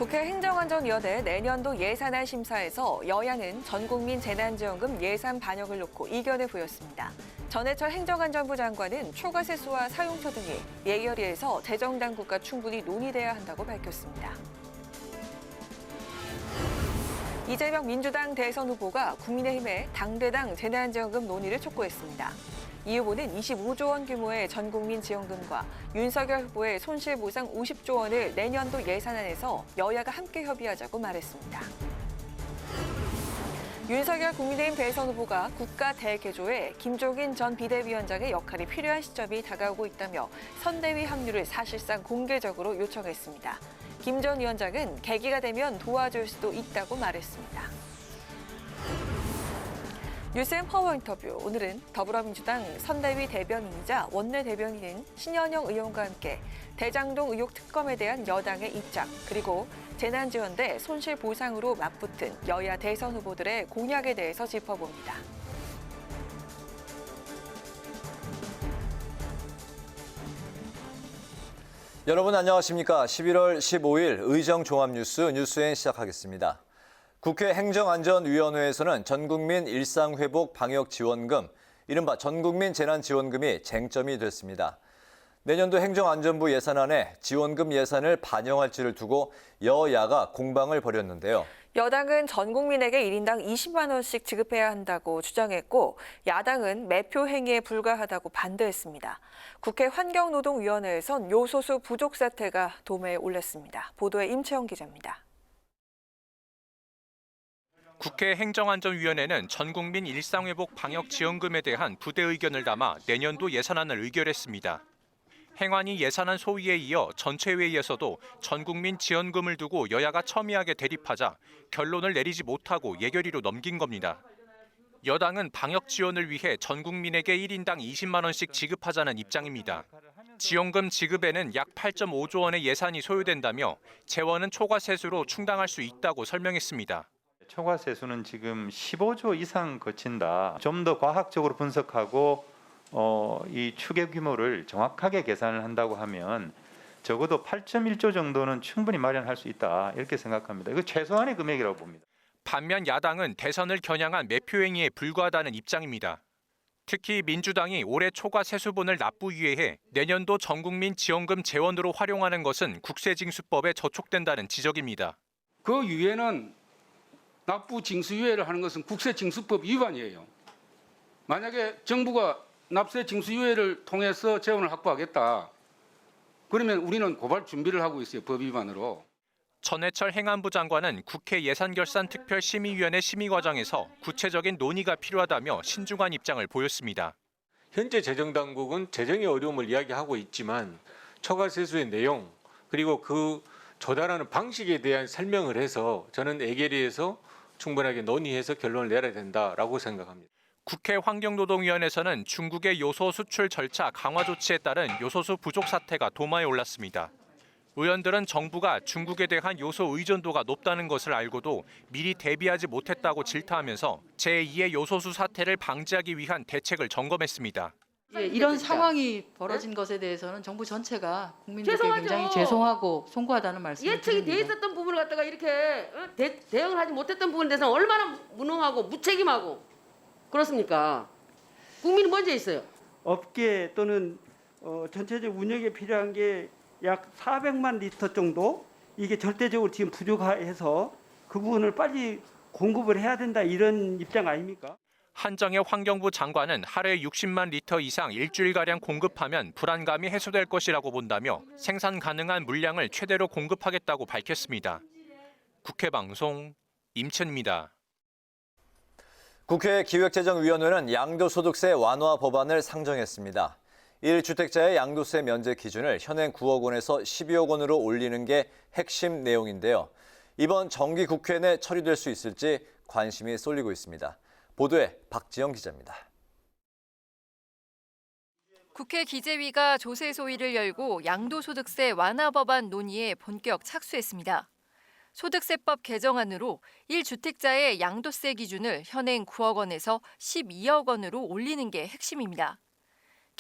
국회 행정안전위원회 내년도 예산안 심사에서 여야는 전국민 재난지원금 예산 반영을 놓고 이견을 보였습니다. 전해철 행정안전부 장관은 초과세수와 사용처 등이 예결위에서 재정당국과 충분히 논의돼야 한다고 밝혔습니다. 이재명 민주당 대선 후보가 국민의힘에 당대당 재난지원금 논의를 촉구했습니다. 이 후보는 25조 원 규모의 전국민 지원금과 윤석열 후보의 손실보상 50조 원을 내년도 예산안에서 여야가 함께 협의하자고 말했습니다. 윤석열 국민의힘 대선 후보가 국가 대개조에 김종인 전 비대위원장의 역할이 필요한 시점이 다가오고 있다며 선대위 합류를 사실상 공개적으로 요청했습니다. 김 전 위원장은 계기가 되면 도와줄 수도 있다고 말했습니다. 뉴스앤 파워 인터뷰. 오늘은 더불어민주당 선대위 대변인이자 원내대변인인 신현영 의원과 함께 대장동 의혹 특검에 대한 여당의 입장, 그리고 재난지원 대 손실보상으로 맞붙은 여야 대선 후보들의 공약에 대해서 짚어봅니다. 여러분 안녕하십니까? 11월 15일 의정종합뉴스 뉴스엔 시작하겠습니다. 국회 행정안전위원회에서는 전국민 일상회복 방역지원금, 이른바 전국민 재난지원금이 쟁점이 됐습니다. 내년도 행정안전부 예산안에 지원금 예산을 반영할지를 두고 여야가 공방을 벌였는데요. 여당은 전 국민에게 1인당 20만 원씩 지급해야 한다고 주장했고, 야당은 매표 행위에 불과하다고 반대했습니다. 국회 환경노동위원회에선 요소수 부족 사태가 도마에 올랐습니다. 보도에 임채영 기자입니다. 국회 행정안전위원회는 전국민 일상회복 방역지원금에 대한 부대 의견을 담아 내년도 예산안을 의결했습니다. 행안위 예산안 소위에 이어 전체회의에서도 전국민 지원금을 두고 여야가 첨예하게 대립하자 결론을 내리지 못하고 예결위로 넘긴 겁니다. 여당은 방역 지원을 위해 전국민에게 1인당 20만 원씩 지급하자는 입장입니다. 지원금 지급에는 약 8.5조 원의 예산이 소요된다며 재원은 초과세수로 충당할 수 있다고 설명했습니다. 초과세수는 지금 15조 이상 거친다. 좀 더 과학적으로 분석하고 이 추계 규모를 정확하게 계산을 한다고 하면 적어도 8.1조 정도는 충분히 마련할 수 있다, 이렇게 생각합니다. 이거 최소한의 금액이라고 봅니다. 반면 야당은 대선을 겨냥한 매표 행위에 불과하다는 입장입니다. 특히 민주당이 올해 초과 세수분을 납부유예해 해 내년도 전국민 지원금 재원으로 활용하는 것은 국세징수법에 저촉된다는 지적입니다. 그 유예는 납부 징수 유예를 하는 것은 국세징수법 위반이에요. 만약에 정부가 납세 징수 유예를 통해서 재원을 확보하겠다, 그러면 우리는 고발 준비를 하고 있어요, 법 위반으로. 전해철 행안부 장관은 국회 예산결산특별심의위원회 심의 과정에서 구체적인 논의가 필요하다며 신중한 입장을 보였습니다. 현재 재정당국은 재정의 어려움을 이야기하고 있지만 초과세수의 내용, 그리고 그 조달하는 방식에 대한 설명을 해서 저는 예결위에서 충분하게 논의해서 결론을 내려야 된다라고 생각합니다. 국회 환경노동위원회에서는 중국의 요소 수출 절차 강화 조치에 따른 요소수 부족 사태가 도마에 올랐습니다. 의원들은 정부가 중국에 대한 요소 의존도가 높다는 것을 알고도 미리 대비하지 못했다고 질타하면서 제2의 요소수 사태를 방지하기 위한 대책을 점검했습니다. 이런 상황이 벌어진 것에 대해서는 정부 전체가 국민들께 죄송하죠. 굉장히 죄송하고 송구하다는 말씀을 예측이 드립니다. 돼 있었던 부분을 갖다가 이렇게 대응을 하지 못했던 부분에 대해서는 얼마나 무능하고 무책임하고 그렇습니까? 국민이 먼저 있어요. 업계 또는 전체적 운영에 필요한 게 약 400만 리터 정도, 이게 절대적으로 지금 부족해서 그 부분을 빨리 공급을 해야 된다, 이런 입장 아닙니까? 한정혜 환경부 장관은 하루에 60만 리터 이상 일주일가량 공급하면 불안감이 해소될 것이라고 본다며 생산 가능한 물량을 최대로 공급하겠다고 밝혔습니다. 국회 방송 임천입니다. 국회 기획재정위원회는 양도소득세 완화 법안을 상정했습니다. 1주택자의 양도세 면제 기준을 현행 9억 원에서 12억 원으로 올리는 게 핵심 내용인데요. 이번 정기국회 내 처리될 수 있을지 관심이 쏠리고 있습니다. 보도에 박지영 기자입니다. 국회 기재위가 조세 소위를 열고 양도소득세 완화 법안 논의에 본격 착수했습니다. 소득세법 개정안으로 1주택자의 양도세 기준을 현행 9억 원에서 12억 원으로 올리는 게 핵심입니다.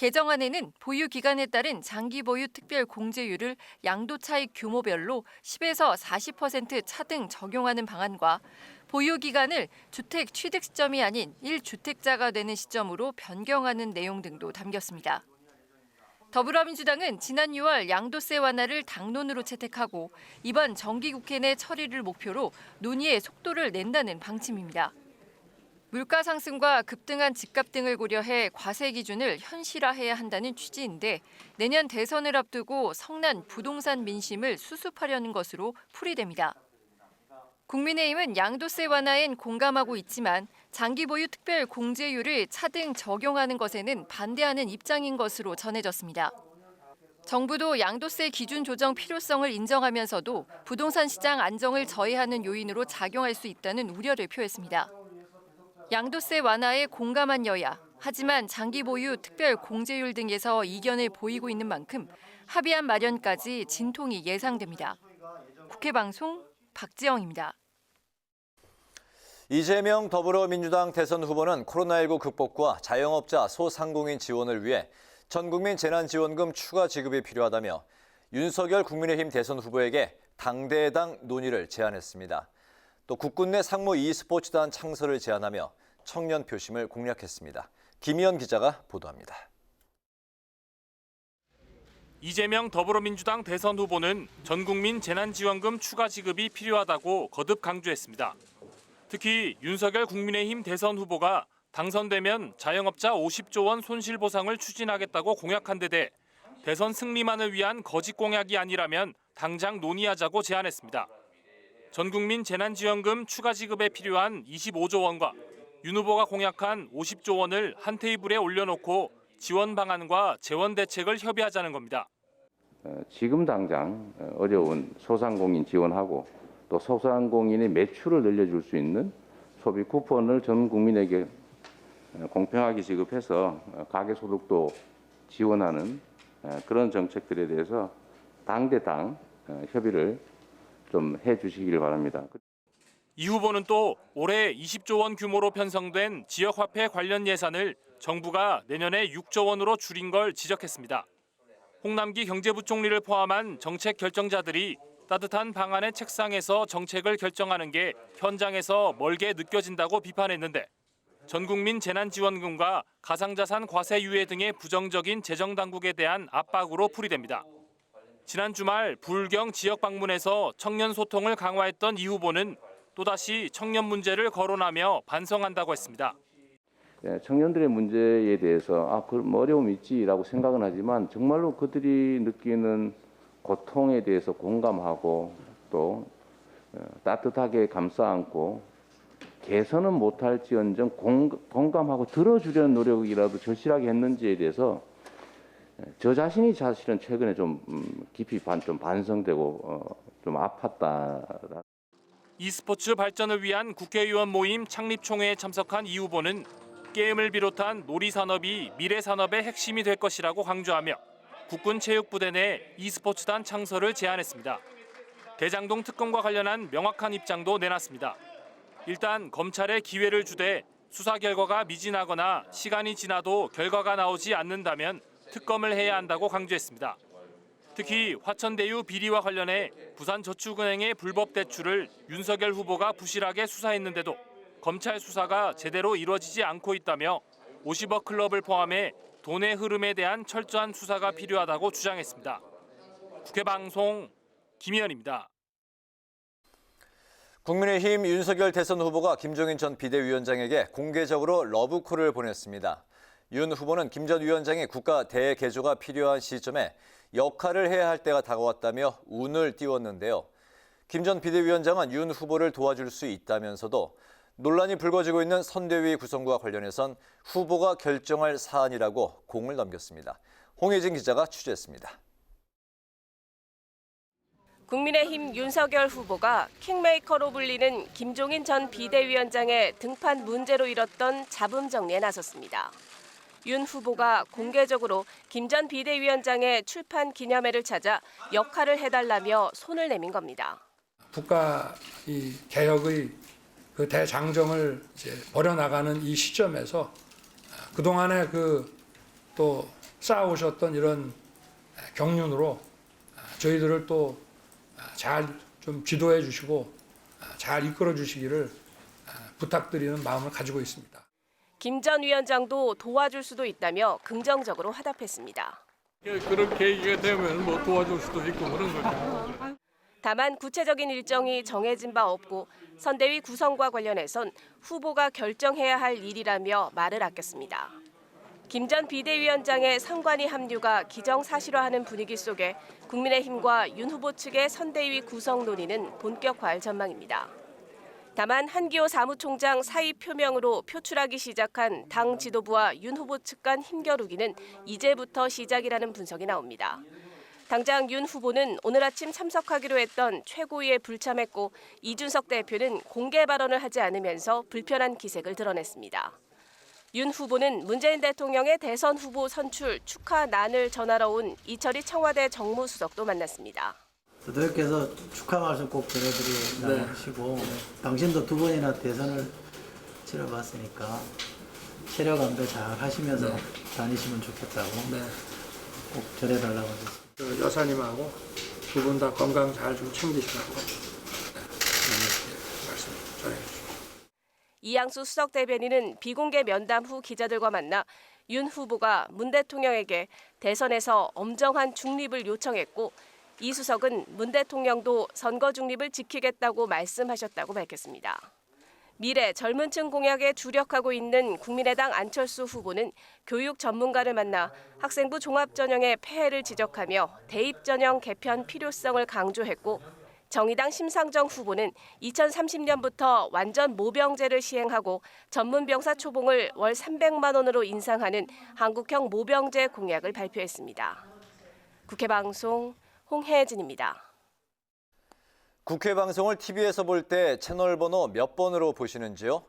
개정안에는 보유 기간에 따른 장기 보유 특별 공제율을 양도 차익 규모별로 10에서 40% 차등 적용하는 방안과 보유 기간을 주택 취득 시점이 아닌 1주택자가 되는 시점으로 변경하는 내용 등도 담겼습니다. 더불어민주당은 지난 6월 양도세 완화를 당론으로 채택하고 이번 정기국회 내 처리를 목표로 논의에 속도를 낸다는 방침입니다. 물가 상승과 급등한 집값 등을 고려해 과세 기준을 현실화해야 한다는 취지인데 내년 대선을 앞두고 성난 부동산 민심을 수습하려는 것으로 풀이됩니다. 국민의힘은 양도세 완화엔 공감하고 있지만 장기 보유 특별 공제율을 차등 적용하는 것에는 반대하는 입장인 것으로 전해졌습니다. 정부도 양도세 기준 조정 필요성을 인정하면서도 부동산 시장 안정을 저해하는 요인으로 작용할 수 있다는 우려를 표했습니다. 양도세 완화에 공감한 여야, 하지만 장기 보유 특별 공제율 등에서 이견을 보이고 있는 만큼 합의안 마련까지 진통이 예상됩니다. 국회 방송 박지영입니다. 이재명 더불어민주당 대선 후보는 코로나19 극복과 자영업자 소상공인 지원을 위해 전국민 재난지원금 추가 지급이 필요하다며 윤석열 국민의힘 대선 후보에게 당대당 논의를 제안했습니다. 또 국군 내 상무 e스포츠단 창설을 제안하며 청년 표심을 공략했습니다. 김희연 기자가 보도합니다. 이재명 더불어민주당 대선 후보는 전국민 재난지원금 추가 지급이 필요하다고 거듭 강조했습니다. 특히 윤석열 국민의힘 대선 후보가 당선되면 자영업자 50조 원 손실보상을 추진하겠다고 공약한 데 대해 대선 승리만을 위한 거짓 공약이 아니라면 당장 논의하자고 제안했습니다. 전국민 재난지원금 추가 지급에 필요한 25조 원과 윤 후보가 공약한 50조 원을 한 테이블에 올려놓고 지원 방안과 재원 대책을 협의하자는 겁니다. 지금 당장 어려운 소상공인 지원하고 또 소상공인의 매출을 늘려줄 수 있는 소비 쿠폰을 전 국민에게 공평하게 지급해서 가계소득도 지원하는 그런 정책들에 대해서 당대당 협의를 좀 해주시길 바랍니다. 이 후보는 또 올해 20조 원 규모로 편성된 지역화폐 관련 예산을 정부가 내년에 6조 원으로 줄인 걸 지적했습니다. 홍남기 경제부총리를 포함한 정책 결정자들이 따뜻한 방안의 책상에서 정책을 결정하는 게 현장에서 멀게 느껴진다고 비판했는데 전국민 재난지원금과 가상자산 과세 유예 등의 부정적인 재정당국에 대한 압박으로 풀이됩니다. 지난 주말 부울경 지역 방문에서 청년 소통을 강화했던 이 후보는 또다시 청년 문제를 거론하며 반성한다고 했습니다. 청년들의 문제에 대해서 그럼 어려움이 있지라고 생각은 하지만 정말로 그들이 느끼는 고통에 대해서 공감하고 또 따뜻하게 감싸 안고 개선은 못할지언정 공감하고 들어주려는 노력이라도 절실하게 했는지에 대해서 저 자신이 사실은 최근에 좀 깊이 좀 반성되고 좀 아팠다. e스포츠 발전을 위한 국회의원 모임 창립총회에 참석한 이 후보는 게임을 비롯한 놀이산업이 미래 산업의 핵심이 될 것이라고 강조하며 국군체육부대 내 e스포츠단 창설을 제안했습니다. 대장동 특검과 관련한 명확한 입장도 내놨습니다. 일단 검찰에 기회를 주되 수사 결과가 미진하거나 시간이 지나도 결과가 나오지 않는다면 특검을 해야 한다고 강조했습니다. 특히 화천대유 비리와 관련해 부산저축은행의 불법 대출을 윤석열 후보가 부실하게 수사했는데도 검찰 수사가 제대로 이루어지지 않고 있다며 50억 클럽을 포함해 돈의 흐름에 대한 철저한 수사가 필요하다고 주장했습니다. 국회 방송 김희연입니다. 국민의힘 윤석열 대선 후보가 김종인 전 비대위원장에게 공개적으로 러브콜을 보냈습니다. 윤 후보는 김 전 위원장의 국가 대개조가 필요한 시점에 역할을 해야 할 때가 다가왔다며 운을 띄웠는데요. 김 전 비대위원장은 윤 후보를 도와줄 수 있다면서도 논란이 불거지고 있는 선대위 구성과 관련해선 후보가 결정할 사안이라고 공을 넘겼습니다. 홍혜진 기자가 취재했습니다. 국민의힘 윤석열 후보가 킹메이커로 불리는 김종인 전 비대위원장의 등판 문제로 일었던 잡음 정리에 나섰습니다. 윤 후보가 공개적으로 김 전 비대위원장의 출판 기념회를 찾아 역할을 해달라며 손을 내민 겁니다. 국가 이 개혁의 그 대장정을 이제 벌여나가는 이 시점에서 그동안에 또 쌓아오셨던 이런 경륜으로 저희들을 또 잘 좀 지도해 주시고 잘 이끌어 주시기를 부탁드리는 마음을 가지고 있습니다. 김 전 위원장도 도와줄 수도 있다며 긍정적으로 화답했습니다. 그런 계기가 되면 뭐 도와줄 수도 있고 그런 거죠. 다만 구체적인 일정이 정해진 바 없고 선대위 구성과 관련해선 후보가 결정해야 할 일이라며 말을 아꼈습니다. 김 전 비대위원장의 선관위 합류가 기정사실화하는 분위기 속에 국민의힘과 윤 후보 측의 선대위 구성 논의는 본격화할 전망입니다. 다만 한기호 사무총장 사의 표명으로 표출하기 시작한 당 지도부와 윤 후보 측 간 힘겨루기는 이제부터 시작이라는 분석이 나옵니다. 당장 윤 후보는 오늘 아침 참석하기로 했던 최고위에 불참했고 이준석 대표는 공개 발언을 하지 않으면서 불편한 기색을 드러냈습니다. 윤 후보는 문재인 대통령의 대선 후보 선출 축하난을 전하러 온 이철희 청와대 정무수석도 만났습니다. 대통령께서 축하 말씀 꼭 전해드리시고 당신도 2번이나 대선을 치러봤으니까 체력 안배 잘 하시면서 다니시면 좋겠다고 꼭 전해달라고 하셨습니다. 여사님하고 두 분 다 건강 잘 좀 챙기시라고 말씀 전해주십시오. 이양수 수석 대변인은 비공개 면담 후 기자들과 만나 윤 후보가 문 대통령에게 대선에서 엄정한 중립을 요청했고 이 수석은 문 대통령도 선거 중립을 지키겠다고 말씀하셨다고 밝혔습니다. 미래 젊은 층 공약에 주력하고 있는 국민의당 안철수 후보는 교육 전문가를 만나 학생부 종합전형의 폐해를 지적하며 대입전형 개편 필요성을 강조했고 정의당 심상정 후보는 2030년부터 완전 모병제를 시행하고 전문병사 초봉을 월 300만 원으로 인상하는 한국형 모병제 공약을 발표했습니다. 국회방송 홍혜진입니다. 국회 방송을 TV에서 볼 때 채널 번호 몇 번으로 보시는지요?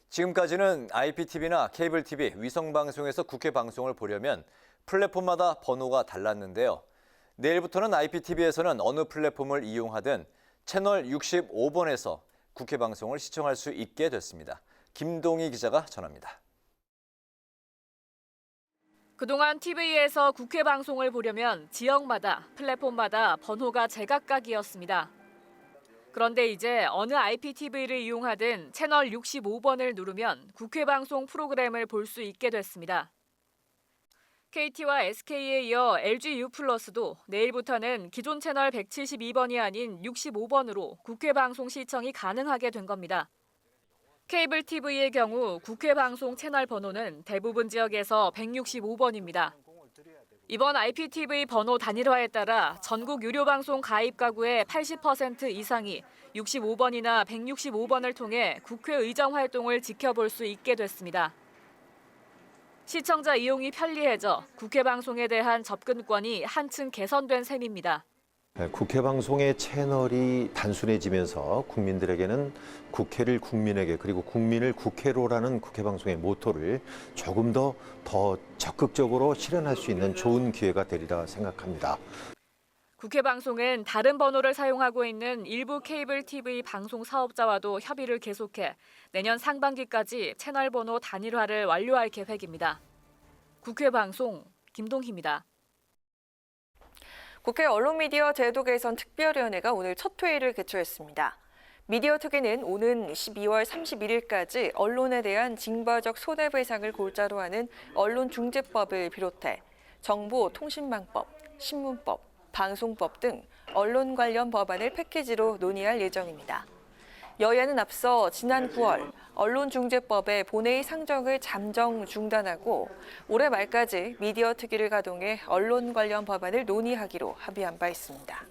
지금까지는 IPTV나 케이블 TV, 위성 방송에서 국회 방송을 보려면 플랫폼마다 번호가 달랐는데요. 내일부터는 IPTV에서는 어느 플랫폼을 이용하든 채널 65번에서 국회 방송을 시청할 수 있게 됐습니다. 김동희 기자가 전합니다. 그동안 TV에서 국회 방송을 보려면 지역마다, 플랫폼마다 번호가 제각각이었습니다. 그런데 이제 어느 IPTV를 이용하든 채널 65번을 누르면 국회 방송 프로그램을 볼 수 있게 됐습니다. KT와 SK에 이어 LGU+도 내일부터는 기존 채널 172번이 아닌 65번으로 국회 방송 시청이 가능하게 된 겁니다. 케이블 TV의 경우 국회 방송 채널 번호는 대부분 지역에서 165번입니다. 이번 IPTV 번호 단일화에 따라 전국 유료 방송 가입 가구의 80% 이상이 65번이나 165번을 통해 국회 의정 활동을 지켜볼 수 있게 됐습니다. 시청자 이용이 편리해져 국회 방송에 대한 접근권이 한층 개선된 셈입니다. 국회 방송의 채널이 단순해지면서 국민들에게는 국회를 국민에게 그리고 국민을 국회로라는 국회 방송의 모토를 조금 더 적극적으로 실현할 수 있는 좋은 기회가 되리라 생각합니다. 국회 방송은 다른 번호를 사용하고 있는 일부 케이블 TV 방송 사업자와도 협의를 계속해 내년 상반기까지 채널 번호 단일화를 완료할 계획입니다. 국회 방송 김동희입니다. 국회 언론미디어 제도 개선 특별위원회가 오늘 첫 회의를 개최했습니다. 미디어 특위는 오는 12월 31일까지 언론에 대한 징벌적 손해배상을 골자로 하는 언론중재법을 비롯해 정보통신망법, 신문법, 방송법 등 언론 관련 법안을 패키지로 논의할 예정입니다. 여야는 앞서 지난 9월 언론중재법의 본회의 상정을 잠정 중단하고 올해 말까지 미디어 특위를 가동해 언론 관련 법안을 논의하기로 합의한 바 있습니다.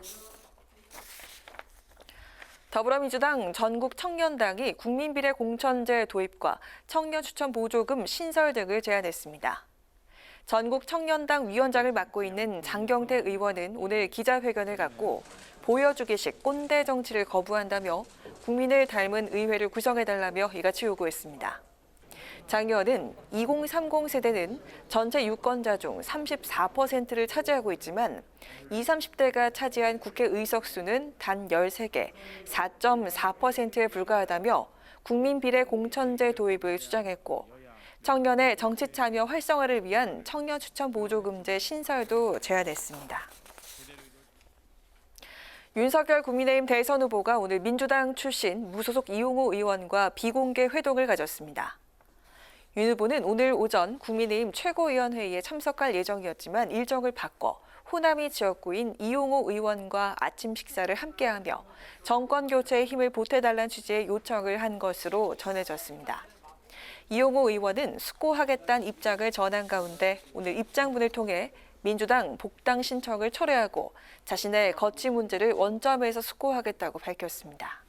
더불어민주당 전국 청년당이 국민비례 공천제 도입과 청년 추천 보조금 신설 등을 제안했습니다. 전국 청년당 위원장을 맡고 있는 장경태 의원은 오늘 기자회견을 갖고 보여주기식 꼰대 정치를 거부한다며 국민을 닮은 의회를 구성해달라며 이같이 요구했습니다. 장 의원은 2030 세대는 전체 유권자 중 34%를 차지하고 있지만 20, 30대가 차지한 국회 의석 수는 단 13개, 4.4%에 불과하다며 국민 비례 공천제 도입을 주장했고 청년의 정치 참여 활성화를 위한 청년 추천 보조금제 신설도 제안했습니다. 윤석열 국민의힘 대선 후보가 오늘 민주당 출신 무소속 이용호 의원과 비공개 회동을 가졌습니다. 윤 후보는 오늘 오전 국민의힘 최고위원회의에 참석할 예정이었지만 일정을 바꿔 호남이 지역구인 이용호 의원과 아침 식사를 함께하며 정권 교체에 힘을 보태달라는 취지의 요청을 한 것으로 전해졌습니다. 이용호 의원은 숙고하겠다는 입장을 전한 가운데 오늘 입장문을 통해 민주당 복당 신청을 철회하고 자신의 거취 문제를 원점에서 숙고하겠다고 밝혔습니다.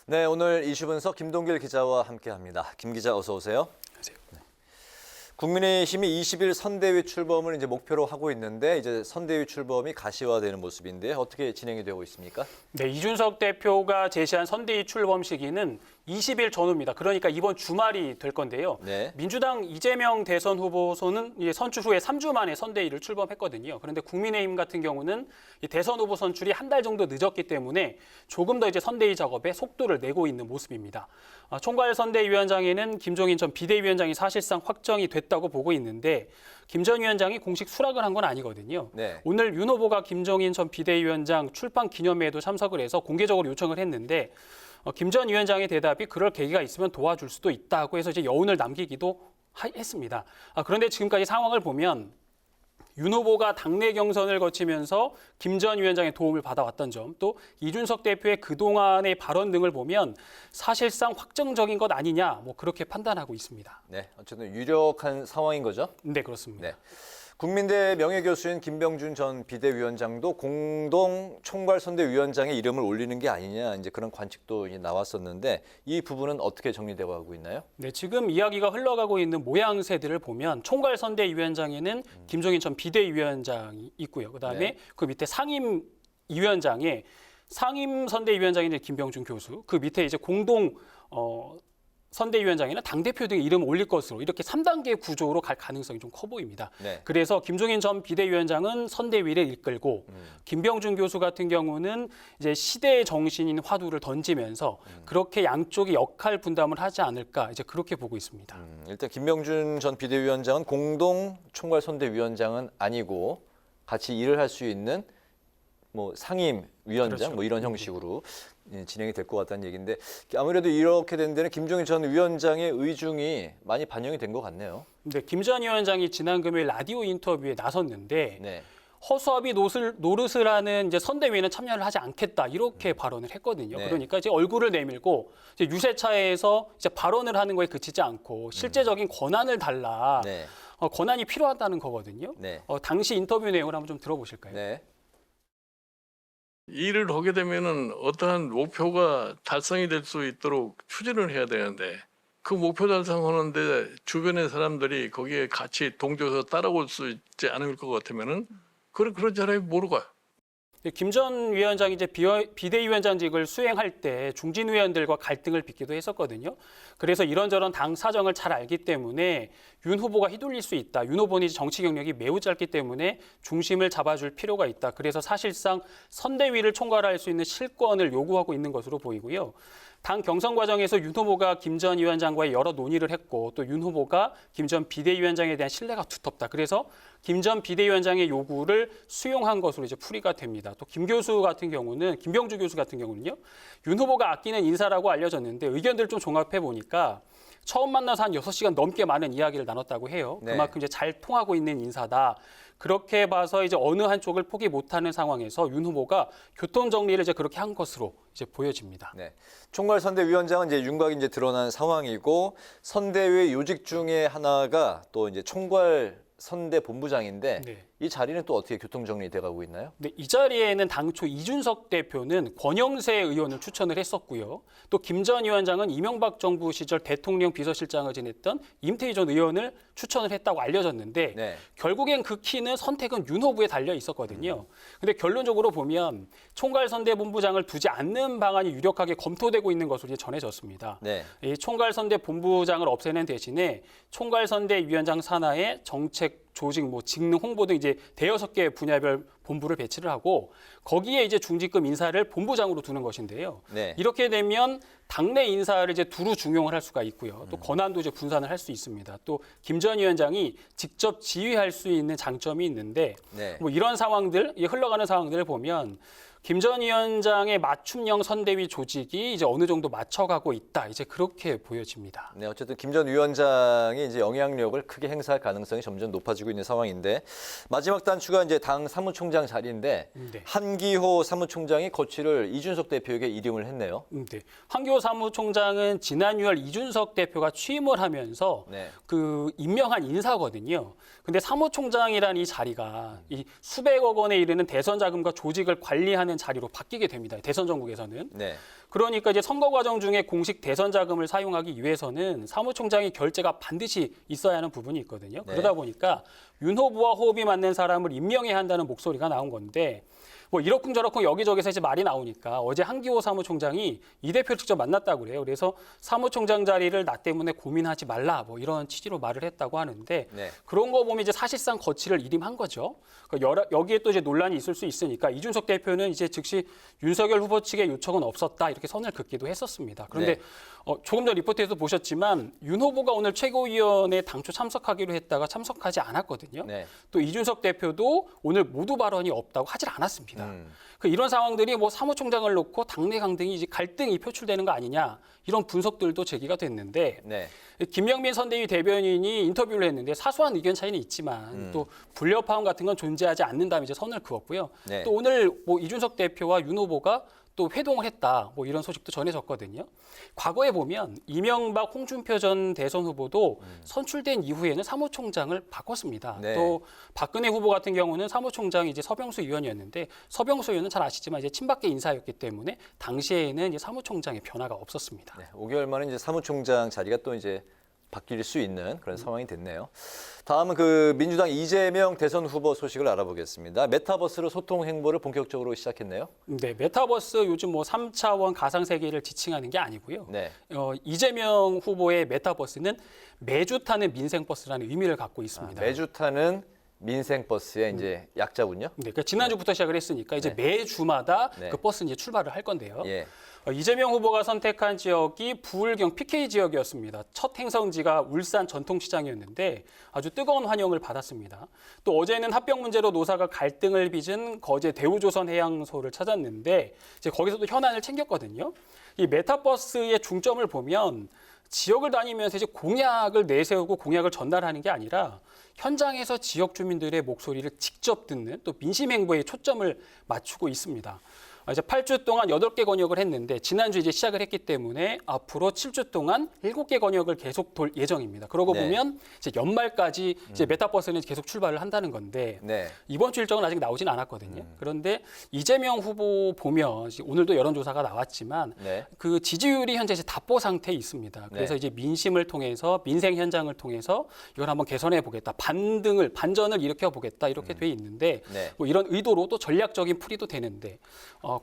네, 오늘 이슈 분석 김동길 기자와 함께합니다. 김 기자 어서 오세요. 안녕하세요. 국민의힘이 20일 선대위 출범을 이제 목표로 하고 있는데 이제 선대위 출범이 가시화되는 모습인데 어떻게 진행이 되고 있습니까? 네, 이준석 대표가 제시한 선대위 출범 시기는 20일 전후입니다. 그러니까 이번 주말이 될 건데요. 네. 민주당 이재명 대선 후보소는 선출 후에 3주 만에 선대위를 출범했거든요. 그런데 국민의힘 같은 경우는 대선 후보 선출이 한 달 정도 늦었기 때문에 조금 더 이제 선대위 작업에 속도를 내고 있는 모습입니다. 총괄 선대위원장에는 김종인 전 비대위원장이 사실상 확정이 됐다고 보고 있는데 김 전 위원장이 공식 수락을 한 건 아니거든요. 네. 오늘 윤 후보가 김종인 전 비대위원장 출판 기념회에도 참석을 해서 공개적으로 요청을 했는데 김 전 위원장의 대답이 그럴 계기가 있으면 도와줄 수도 있다고 해서 이제 여운을 남기기도 했습니다. 그런데 지금까지 상황을 보면 윤 후보가 당내 경선을 거치면서 김 전 위원장의 도움을 받아왔던 점, 또 이준석 대표의 그동안의 발언 등을 보면 사실상 확정적인 것 아니냐, 그렇게 판단하고 있습니다. 네, 어쨌든 유력한 상황인 거죠? 네, 그렇습니다. 네. 국민대 명예교수인 김병준 전 비대위원장도 공동 총괄선대위원장의 이름을 올리는 게 아니냐 이제 그런 관측도 이제 나왔었는데 이 부분은 어떻게 정리되고 가고 있나요? 네, 지금 이야기가 흘러가고 있는 모양새들을 보면 총괄선대위원장에는 김종인 전 비대위원장이 있고요. 그다음에 네. 그 밑에 상임위원장에 상임선대위원장인 김병준 교수, 그 밑에 이제 공동 선대위원장에는 당대표 등의 이름을 올릴 것으로 이렇게 3단계 구조로 갈 가능성이 좀 커 보입니다. 네. 그래서 김종인 전 비대위원장은 선대위를 이끌고 김병준 교수 같은 경우는 이제 시대의 정신인 화두를 던지면서 그렇게 양쪽이 역할 분담을 하지 않을까 이제 그렇게 보고 있습니다. 일단 김병준 전 비대위원장은 공동 총괄선대위원장은 아니고 같이 일을 할 수 있는 상임위원장 그렇죠. 이런 형식으로 진행이 될 것 같다는 얘기인데 아무래도 이렇게 된 데는 김종인 전 위원장의 의중이 많이 반영이 된 것 같네요. 네, 김 전 위원장이 지난 금요일 라디오 인터뷰에 나섰는데 네. 허수아비 노릇을 하는 이제 선대위에는 참여를 하지 않겠다 이렇게 발언을 했거든요. 네. 그러니까 이제 얼굴을 내밀고 이제 유세차에서 이제 발언을 하는 거에 그치지 않고 실제적인 권한을 달라. 네. 권한이 필요하다는 거거든요. 네. 당시 인터뷰 내용을 한번 좀 들어보실까요? 네. 일을 하게 되면은 어떠한 목표가 달성이 될 수 있도록 추진을 해야 되는데 그 목표 달성하는데 주변의 사람들이 거기에 같이 동조해서 따라올 수 있지 않을 것 같으면은 그런 사람이 모르고 가요. 김 전 위원장이 이제 비대위원장직을 수행할 때 중진 의원들과 갈등을 빚기도 했었거든요. 그래서 이런저런 당 사정을 잘 알기 때문에 윤 후보가 휘둘릴 수 있다. 윤 후보는 정치 경력이 매우 짧기 때문에 중심을 잡아줄 필요가 있다. 그래서 사실상 선대위를 총괄할 수 있는 실권을 요구하고 있는 것으로 보이고요. 당 경선 과정에서 윤 후보가 김 전 위원장과의 여러 논의를 했고 또 윤 후보가 김 전 비대위원장에 대한 신뢰가 두텁다. 그래서 김 전 비대위원장의 요구를 수용한 것으로 이제 풀이가 됩니다. 또 김병주 교수 같은 경우는요. 윤 후보가 아끼는 인사라고 알려졌는데 의견들을 좀 종합해 보니까 처음 만나서 한 6시간 넘게 많은 이야기를 나눴다고 해요. 네. 그만큼 이제 잘 통하고 있는 인사다. 그렇게 봐서 이제 어느 한쪽을 포기 못하는 상황에서 윤 후보가 교통 정리를 이제 그렇게 한 것으로 이제 보여집니다. 네. 총괄선대위원장은 이제 윤곽이 이제 드러난 상황이고 선대위 요직 중에 하나가 또 이제 총괄 선대본부장인데 네. 이 자리는 또 어떻게 교통정리돼 가고 있나요? 네, 이 자리에는 당초 이준석 대표는 권영세 의원을 추천을 했었고요. 또 김 전 위원장은 이명박 정부 시절 대통령 비서실장을 지냈던 임태희 전 의원을 추천을 했다고 알려졌는데 네. 결국엔 그 키는 선택은 윤 후보에 달려 있었거든요. 근데 결론적으로 보면 총괄선대본부장을 두지 않는 방안이 유력하게 검토되고 있는 것으로 이제 전해졌습니다. 네. 이 총괄선대본부장을 없애는 대신에 총괄선대위원장 산하에 정책 조직, 뭐 직능, 홍보 등 이제 대여섯 개 분야별 본부를 배치를 하고 거기에 이제 중직급 인사를 본부장으로 두는 것인데요. 네. 이렇게 되면 당내 인사를 이제 두루 중용을 할 수가 있고요. 또 권한도 이제 분산을 할 수 있습니다. 또 김 전 위원장이 직접 지휘할 수 있는 장점이 있는데 네. 뭐 이런 상황들, 흘러가는 상황들을 보면 김 전 위원장의 맞춤형 선대위 조직이 이제 어느 정도 맞춰가고 있다. 이제 그렇게 보여집니다. 네, 어쨌든 김 전 위원장이 이제 영향력을 크게 행사할 가능성이 점점 높아지고 있는 상황인데 마지막 단추가 이제 당 사무총장 자리인데 네. 한기호 사무총장이 거취를 이준석 대표에게 이름을 했네요. 네. 한기호 사무총장은 지난 6월 이준석 대표가 취임을 하면서 네. 그 임명한 인사거든요. 근데 사무총장이라는 이 자리가 이 수백억 원에 이르는 대선 자금과 조직을 관리하는 자리로 바뀌게 됩니다. 대선 전국에서는. 네. 그러니까 이제 선거 과정 중에 공식 대선 자금을 사용하기 위해서는 사무총장의 결재가 반드시 있어야 하는 부분이 있거든요. 네. 그러다 보니까 윤 후보와 호흡이 맞는 사람을 임명해야 한다는 목소리가 나온 건데 뭐 이러쿵저러쿵 여기저기서 이제 말이 나오니까 어제 한기호 사무총장이 이 대표를 직접 만났다고 그래요. 그래서 사무총장 자리를 나 때문에 고민하지 말라 뭐 이런 취지로 말을 했다고 하는데 네. 그런 거 보면 이제 사실상 거취를 일임한 거죠. 그러니까 여기에 또 이제 논란이 있을 수 있으니까 이준석 대표는 이제 즉시 윤석열 후보 측의 요청은 없었다 이렇게 선을 긋기도 했었습니다. 그런데 네. 조금 전 리포트에서 보셨지만 윤 후보가 오늘 최고위원회 당초 참석하기로 했다가 참석하지 않았거든요. 네. 또 이준석 대표도 오늘 모두 발언이 없다고 하질 않았습니다. 이런 상황들이 뭐 사무총장을 놓고 당내 강등이 이제 갈등이 표출되는 거 아니냐 이런 분석들도 제기가 됐는데 네. 김명민 선대위 대변인이 인터뷰를 했는데 사소한 의견 차이는 있지만 또 불협화음 같은 건 존재하지 않는다면 이제 선을 그었고요. 네. 또 오늘 뭐 이준석 대표와 윤 후보가 또 회동을 했다. 뭐 이런 소식도 전해졌거든요. 과거에 보면 이명박, 홍준표 전 대선 후보도 선출된 이후에는 사무총장을 바꿨습니다. 네. 또 박근혜 후보 같은 경우는 사무총장이 이제 서병수 의원이었는데 서병수 의원은 잘 아시지만 이제 친박계 인사였기 때문에 당시에는 이제 사무총장의 변화가 없었습니다. 네, 5개월 만에 이제 사무총장 자리가 또 이제 바뀔 수 있는 그런 상황이 됐네요. 다음은 그 민주당 이재명 대선 후보 소식을 알아보겠습니다. 메타버스로 소통 행보를 본격적으로 시작했네요. 네, 메타버스 요즘 뭐 3차원 가상세계를 지칭하는 게 아니고요. 네. 이재명 후보의 메타버스는 매주 타는 민생버스라는 의미를 갖고 있습니다. 매주 타는 민생버스의 이제 약자군요. 네, 그러니까 지난주부터 시작을 했으니까 이제 네. 매주마다 네. 그 버스 이제 출발을 할 건데요. 예. 이재명 후보가 선택한 지역이 부울경 PK 지역이었습니다. 첫 행성지가 울산 전통시장이었는데 아주 뜨거운 환영을 받았습니다. 또 어제는 합병 문제로 노사가 갈등을 빚은 거제 대우조선해양소를 찾았는데 이제 거기서도 현안을 챙겼거든요. 이 메타버스의 중점을 보면 지역을 다니면서 이제 공약을 내세우고 공약을 전달하는 게 아니라 현장에서 지역 주민들의 목소리를 직접 듣는 또 민심 행보에 초점을 맞추고 있습니다. 이제 8주 동안 8개 권역을 했는데 지난주 이제 시작을 했기 때문에 앞으로 7주 동안 7개 권역을 계속 돌 예정입니다. 그러고 네. 보면 이제 연말까지 이제 메타버스는 계속 출발을 한다는 건데 네. 이번 주 일정은 아직 나오진 않았거든요. 그런데 이재명 후보 보면 오늘도 여론조사가 나왔지만 네. 그 지지율이 현재 이제 답보 상태에 있습니다. 그래서 네. 이제 민심을 통해서 민생 현장을 통해서 이걸 한번 개선해 보겠다, 반전을 일으켜 보겠다 이렇게 돼 있는데 네. 뭐 이런 의도로 또 전략적인 풀이도 되는데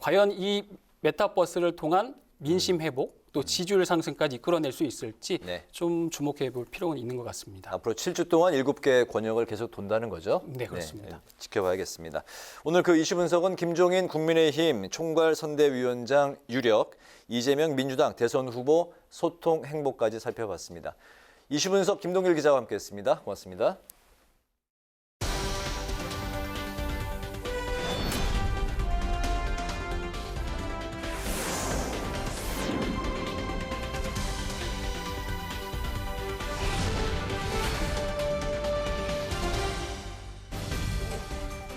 과연 이 메타버스를 통한 민심 회복 또 지지율 상승까지 이끌어낼 수 있을지 네. 좀 주목해 볼 필요는 있는 것 같습니다. 앞으로 7주 동안 7개 권역을 계속 돈다는 거죠? 네, 그렇습니다. 지켜봐야겠습니다. 오늘 그 이슈 분석은 김종인 국민의힘 총괄선대위원장 유력, 이재명 민주당 대선 후보 소통 행보까지 살펴봤습니다. 이슈 분석 김동길 기자와 함께했습니다. 고맙습니다.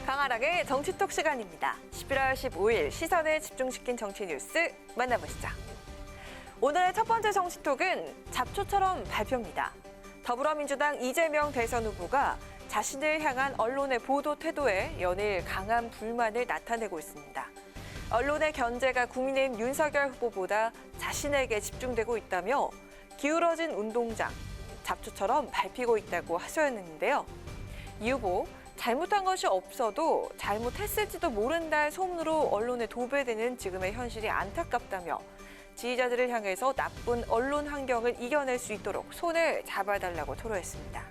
강하락의 정치톡 시간입니다. 11월 15일 시선을 집중시킨 정치 뉴스 만나보시죠. 오늘의 첫 번째 정치톡은 잡초처럼 발표입니다. 더불어민주당 이재명 대선 후보가 자신을 향한 언론의 보도 태도에 연일 강한 불만을 나타내고 있습니다. 언론의 견제가 국민의힘 윤석열 후보보다 자신에게 집중되고 있다며 기울어진 운동장, 잡초처럼 밟히고 있다고 하소연했는데요. 이 후보, 잘못한 것이 없어도 잘못했을지도 모른다의 소문으로 언론에 도배되는 지금의 현실이 안타깝다며 지지자들을 향해서 나쁜 언론 환경을 이겨낼 수 있도록 손을 잡아달라고 토로했습니다.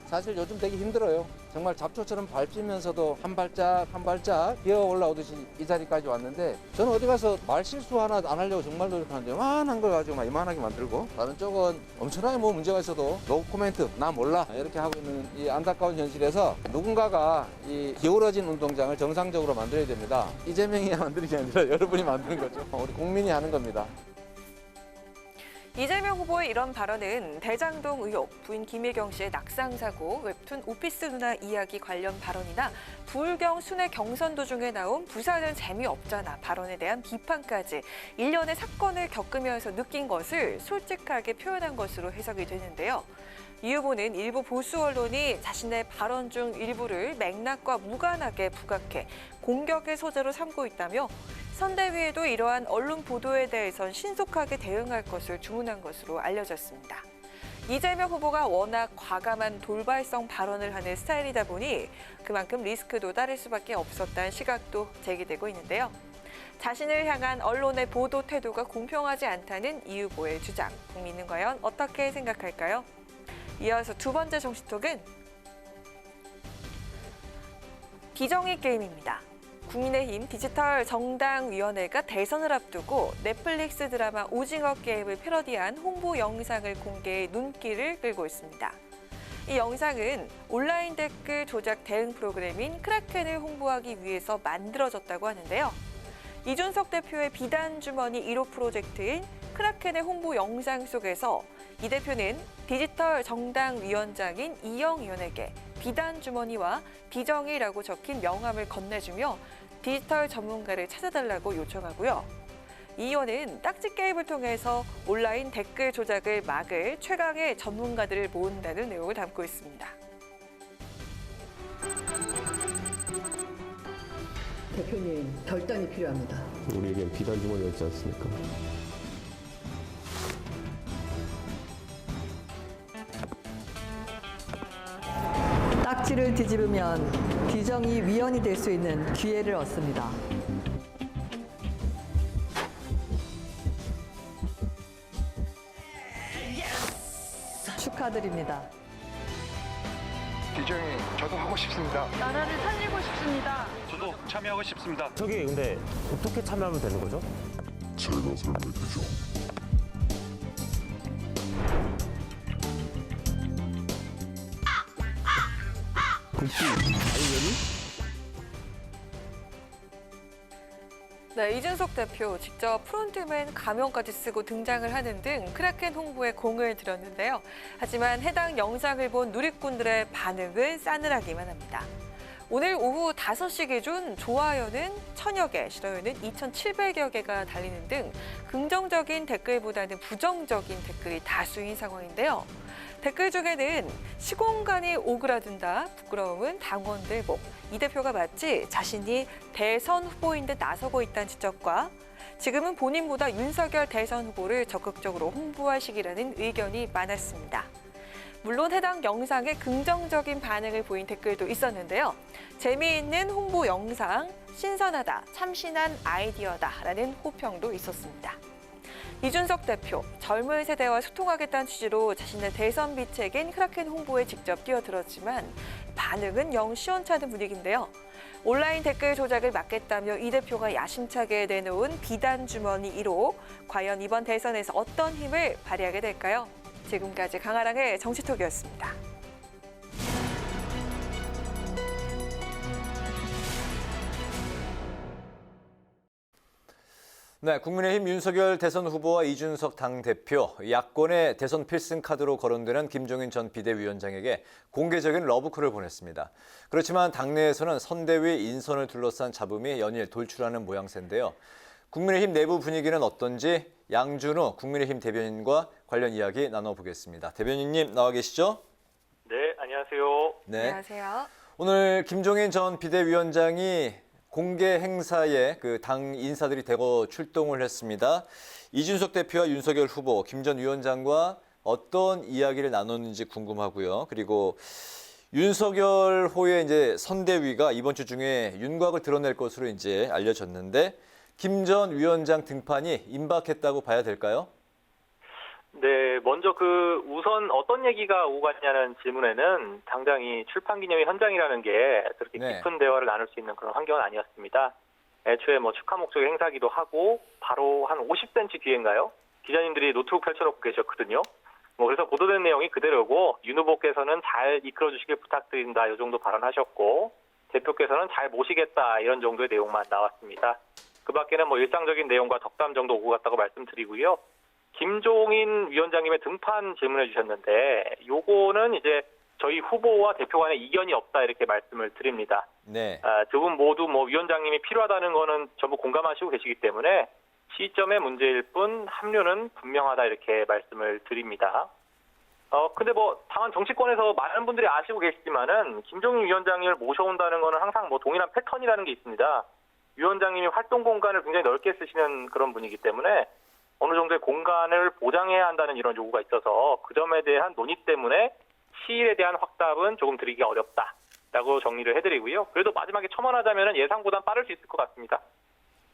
사실 요즘 되게 힘들어요. 정말 잡초처럼 밟히면서도 한 발짝 한 발짝 기어 올라오듯이 이 자리까지 왔는데 저는 어디 가서 말 실수 하나 안 하려고 정말 노력하는데 이만한 걸 가지고 막 이만하게 만들고 다른 쪽은 엄청나게 뭐 문제가 있어도 노 코멘트 나 몰라 이렇게 하고 있는 이 안타까운 현실에서 누군가가 이 기울어진 운동장을 정상적으로 만들어야 됩니다. 이재명이 만드는 게 아니라 여러분이 만드는 거죠. 우리 국민이 하는 겁니다. 이재명 후보의 이런 발언은 대장동 의혹, 부인 김혜경 씨의 낙상 사고, 웹툰 오피스 누나 이야기 관련 발언이나 부울경 순회 경선 도중에 나온 부산은 재미없잖아 발언에 대한 비판까지 일련의 사건을 겪으면서 느낀 것을 솔직하게 표현한 것으로 해석이 되는데요. 이 후보는 일부 보수 언론이 자신의 발언 중 일부를 맥락과 무관하게 부각해 공격의 소재로 삼고 있다며 선대위에도 이러한 언론 보도에 대해선 신속하게 대응할 것을 주문한 것으로 알려졌습니다. 이재명 후보가 워낙 과감한 돌발성 발언을 하는 스타일이다 보니 그만큼 리스크도 따를 수밖에 없었다는 시각도 제기되고 있는데요. 자신을 향한 언론의 보도 태도가 공평하지 않다는 이 후보의 주장, 국민은 과연 어떻게 생각할까요? 이어서 두 번째 정치톡은 비정의 게임입니다. 국민의힘 디지털 정당위원회가 대선을 앞두고 넷플릭스 드라마 오징어 게임을 패러디한 홍보 영상을 공개해 눈길을 끌고 있습니다. 이 영상은 온라인 댓글 조작 대응 프로그램인 크라켄을 홍보하기 위해서 만들어졌다고 하는데요. 이준석 대표의 비단 주머니 1호 프로젝트인 크라켄의 홍보 영상 속에서 이 대표는 디지털 정당위원장인 이영 의원에게 비단 주머니와 비정의라고 적힌 명함을 건네주며 디지털 전문가를 찾아달라고 요청하고요. 이 의원은 딱지 게임을 통해서 온라인 댓글 조작을 막을 최강의 전문가들을 모은다는 내용을 담고 있습니다. 대표님, 결단이 필요합니다. 우리에겐 비단 주머니가 있지 않습니까? 딱지를 뒤집으면 비정의 위원이 될 수 있는 기회를 얻습니다. 축하드립니다. 비정의 저도 하고 싶습니다. 나라를 살리고 싶습니다. 저도 참여하고 싶습니다. 저기 근데 어떻게 참여하면 되는 거죠? 제가 설명드리죠. 네, 이준석 대표 직접 프론트맨 가면까지 쓰고 등장을 하는 등 크라켄 홍보에 공을 들였는데요. 하지만 해당 영상을 본 누리꾼들의 반응은 싸늘하기만 합니다. 오늘 오후 5시 기준 좋아요는 1000여 개, 싫어요는 2700여 개가 달리는 등 긍정적인 댓글보다는 부정적인 댓글이 다수인 상황인데요. 댓글 중에는 시공간이 오그라든다, 부끄러움은 당원들복, 이 대표가 마치 자신이 대선 후보인 듯 나서고 있다는 지적과 지금은 본인보다 윤석열 대선 후보를 적극적으로 홍보할 시기라는 의견이 많았습니다. 물론 해당 영상에 긍정적인 반응을 보인 댓글도 있었는데요. 재미있는 홍보 영상, 신선하다, 참신한 아이디어다라는 호평도 있었습니다. 이준석 대표, 젊은 세대와 소통하겠다는 취지로 자신의 대선 비책인 크라켄 홍보에 직접 뛰어들었지만 반응은 영 시원찮은 분위기인데요. 온라인 댓글 조작을 막겠다며 이 대표가 야심차게 내놓은 비단 주머니 1호, 과연 이번 대선에서 어떤 힘을 발휘하게 될까요? 지금까지 강아랑의 정치톡이었습니다. 네, 국민의힘 윤석열 대선 후보와 이준석 당대표, 야권의 대선 필승 카드로 거론되는 김종인 전 비대위원장에게 공개적인 러브콜을 보냈습니다. 그렇지만 당내에서는 선대위 인선을 둘러싼 잡음이 연일 돌출하는 모양새인데요. 국민의힘 내부 분위기는 어떤지 양준우 국민의힘 대변인과 관련 이야기 나눠보겠습니다. 대변인님 나와 계시죠? 네, 안녕하세요. 네. 안녕하세요. 오늘 김종인 전 비대위원장이 공개 행사에 그 당 인사들이 대거 출동을 했습니다. 이준석 대표와 윤석열 후보, 김 전 위원장과 어떤 이야기를 나눴는지 궁금하고요. 그리고 윤석열 호의 이제 선대위가 이번 주 중에 윤곽을 드러낼 것으로 이제 알려졌는데 김 전 위원장 등판이 임박했다고 봐야 될까요? 네, 먼저 우선 어떤 얘기가 오고 갔냐는 질문에는 당장 이 출판기념회 현장이라는 게 그렇게 네. 깊은 대화를 나눌 수 있는 그런 환경은 아니었습니다. 애초에 축하 목적의 행사기도 하고 바로 한 50cm 뒤인가요? 기자님들이 노트북 펼쳐놓고 계셨거든요. 그래서 보도된 내용이 그대로고 윤 후보께서는 잘 이끌어 주시길 부탁드린다 이 정도 발언하셨고 대표께서는 잘 모시겠다 이런 정도의 내용만 나왔습니다. 그 밖에는 일상적인 내용과 덕담 정도 오고 갔다고 말씀드리고요. 김종인 위원장님의 등판 질문해 주셨는데 요거는 이제 저희 후보와 대표 간에 이견이 없다 이렇게 말씀을 드립니다. 네. 두 분 모두 위원장님이 필요하다는 거는 전부 공감하시고 계시기 때문에 시점의 문제일 뿐 합류는 분명하다 이렇게 말씀을 드립니다. 근데 다만 정치권에서 많은 분들이 아시고 계시지만은 김종인 위원장님을 모셔온다는 거는 항상 동일한 패턴이라는 게 있습니다. 위원장님이 활동 공간을 굉장히 넓게 쓰시는 그런 분이기 때문에 어느 정도의 공간을 보장해야 한다는 이런 요구가 있어서 그 점에 대한 논의 때문에 시일에 대한 확답은 조금 드리기가 어렵다라고 정리를 해드리고요. 그래도 마지막에 첨언하자면 예상보단 빠를 수 있을 것 같습니다.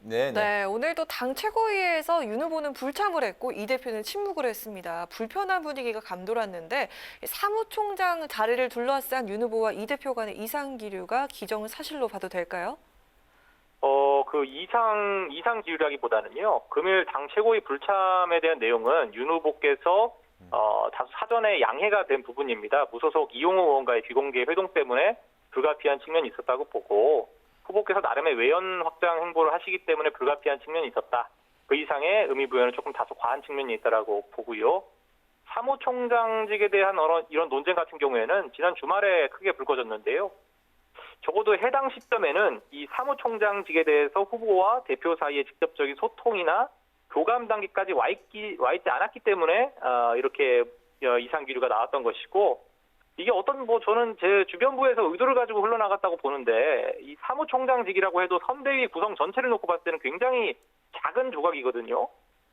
네, 오늘도 당 최고위에서 윤 후보는 불참을 했고 이 대표는 침묵을 했습니다. 불편한 분위기가 감돌았는데 사무총장 자리를 둘러싼 윤 후보와 이 대표 간의 이상 기류가 기정사실로 봐도 될까요? 이상 기류라기보다는요. 금일 당 최고위 불참에 대한 내용은 윤 후보께서 다소 사전에 양해가 된 부분입니다. 무소속 이용호 의원과의 비공개 회동 때문에 불가피한 측면이 있었다고 보고 후보께서 나름의 외연 확장 행보를 하시기 때문에 불가피한 측면이 있었다. 그 이상의 의미 부여는 조금 다소 과한 측면이 있다라고 보고요. 사무총장직에 대한 이런 논쟁 같은 경우에는 지난 주말에 크게 불거졌는데요. 적어도 해당 시점에는 이 사무총장직에 대해서 후보와 대표 사이의 직접적인 소통이나 교감 단계까지 와 있지 않았기 때문에 이렇게 이상 기류가 나왔던 것이고 이게 저는 제 주변부에서 의도를 가지고 흘러나갔다고 보는데 이 사무총장직이라고 해도 선대위 구성 전체를 놓고 봤을 때는 굉장히 작은 조각이거든요.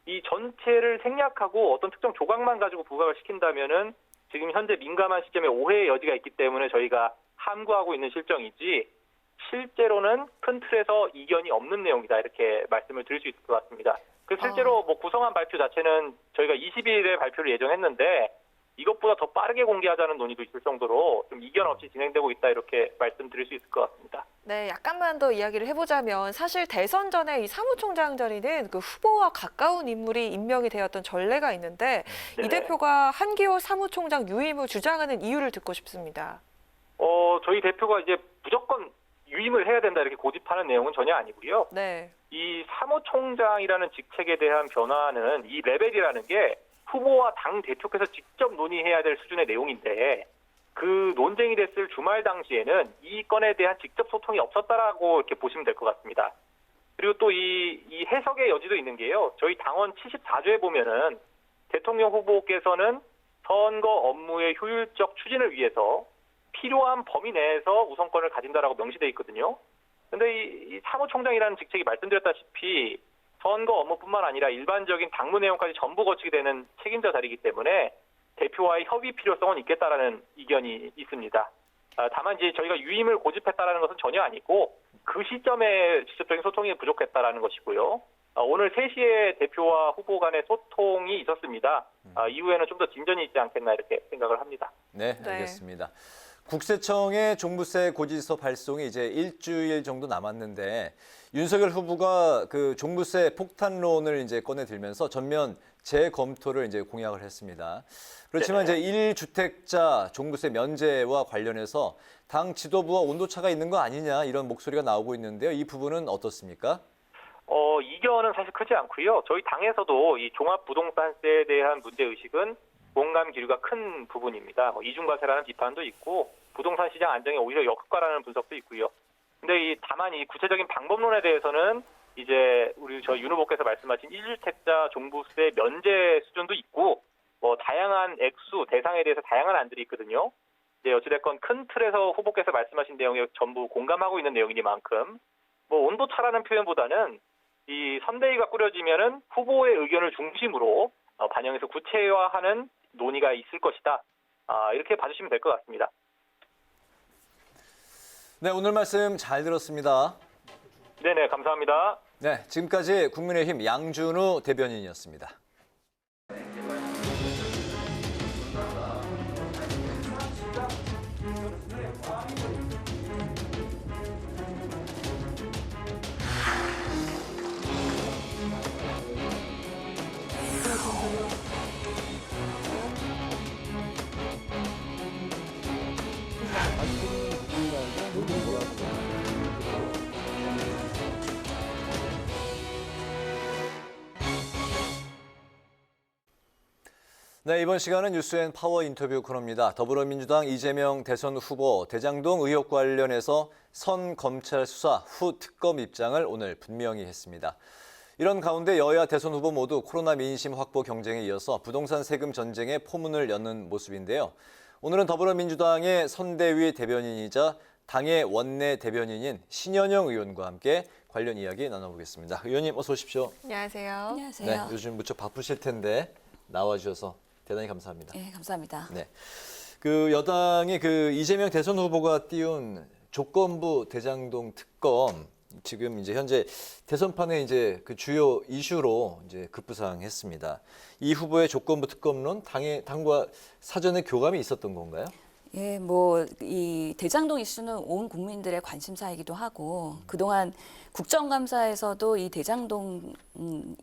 이 전체를 생략하고 어떤 특정 조각만 가지고 부각을 시킨다면은 지금 현재 민감한 시점에 오해의 여지가 있기 때문에 저희가 함구하고 있는 실정이지 실제로는 큰 틀에서 이견이 없는 내용이다 이렇게 말씀을 드릴 수 있을 것 같습니다. 실제로 구성안 발표 자체는 저희가 20일에 발표를 예정했는데 이것보다 더 빠르게 공개하자는 논의도 있을 정도로 좀 이견 없이 진행되고 있다 이렇게 말씀드릴 수 있을 것 같습니다. 네, 약간만 더 이야기를 해보자면 사실 대선 전에 이 사무총장 자리는 후보와 가까운 인물이 임명이 되었던 전례가 있는데 이 대표가 한기호 사무총장 유임을 주장하는 이유를 듣고 싶습니다. 저희 대표가 이제 무조건 유임을 해야 된다 이렇게 고집하는 내용은 전혀 아니고요. 네. 이 사무총장이라는 직책에 대한 변화는 이 레벨이라는 게 후보와 당 대표께서 직접 논의해야 될 수준의 내용인데 그 논쟁이 됐을 주말 당시에는 이 건에 대한 직접 소통이 없었다라고 이렇게 보시면 될 것 같습니다. 그리고 또 이 해석의 여지도 있는 게요. 저희 당원 74조에 보면은 대통령 후보께서는 선거 업무의 효율적 추진을 위해서 필요한 범위 내에서 우선권을 가진다라고 명시돼 있거든요. 근데 이 사무총장이라는 직책이 말씀드렸다시피 선거 업무뿐만 아니라 일반적인 당무 내용까지 전부 거치게 되는 책임자 자리이기 때문에 대표와의 협의 필요성은 있겠다라는 이견이 있습니다. 다만 이제 저희가 유임을 고집했다라는 것은 전혀 아니고 그 시점에 직접적인 소통이 부족했다라는 것이고요. 오늘 3시에 대표와 후보 간의 소통이 있었습니다. 이후에는 좀 더 진전이 있지 않겠나 이렇게 생각을 합니다. 네, 알겠습니다. 국세청의 종부세 고지서 발송이 이제 일주일 정도 남았는데 윤석열 후보가 그 종부세 폭탄론을 이제 꺼내들면서 전면 재검토를 이제 공약을 했습니다. 그렇지만 이제 1주택자 종부세 면제와 관련해서 당 지도부와 온도차가 있는 거 아니냐 이런 목소리가 나오고 있는데요. 이 부분은 어떻습니까? 이견은 사실 크지 않고요. 저희 당에서도 이 종합부동산세에 대한 문제의식은 공감 기류가 큰 부분입니다. 이중과세라는 비판도 있고 부동산 시장 안정에 오히려 역효과라는 분석도 있고요. 근데 다만 이 구체적인 방법론에 대해서는 이제 저희 윤 후보께서 말씀하신 1주택자 종부세 면제 수준도 있고 다양한 액수 대상에 대해서 다양한 안들이 있거든요. 이제 어찌됐건 큰 틀에서 후보께서 말씀하신 내용에 전부 공감하고 있는 내용이니만큼 온도차라는 표현보다는 이 선대위가 꾸려지면은 후보의 의견을 중심으로 반영해서 구체화하는 논의가 있을 것이다. 이렇게 봐주시면 될 것 같습니다. 네, 오늘 말씀 잘 들었습니다. 네네, 감사합니다. 네, 지금까지 국민의힘 양준우 대변인이었습니다. 네, 이번 시간은 뉴스앤 파워 인터뷰 코너입니다. 더불어민주당 이재명 대선 후보 대장동 의혹 관련해서 선 검찰 수사 후 특검 입장을 오늘 분명히 했습니다. 이런 가운데 여야 대선 후보 모두 코로나 민심 확보 경쟁에 이어서 부동산 세금 전쟁에 포문을 여는 모습인데요. 오늘은 더불어민주당의 선대위 대변인이자 당의 원내 대변인인 신현영 의원과 함께 관련 이야기 나눠보겠습니다. 의원님 어서 오십시오. 안녕하세요. 안녕하세요. 네, 요즘 무척 바쁘실 텐데 나와주셔서 대단히 감사합니다. 네, 감사합니다. 네, 그 여당의 그 이재명 대선 후보가 띄운 조건부 대장동 특검 지금 이제 현재 대선판의 이제 그 주요 이슈로 이제 급부상했습니다. 이 후보의 조건부 특검론 당과 사전에 교감이 있었던 건가요? 예, 뭐 이 대장동 이슈는 온 국민들의 관심사이기도 하고 그동안 국정감사에서도 이 대장동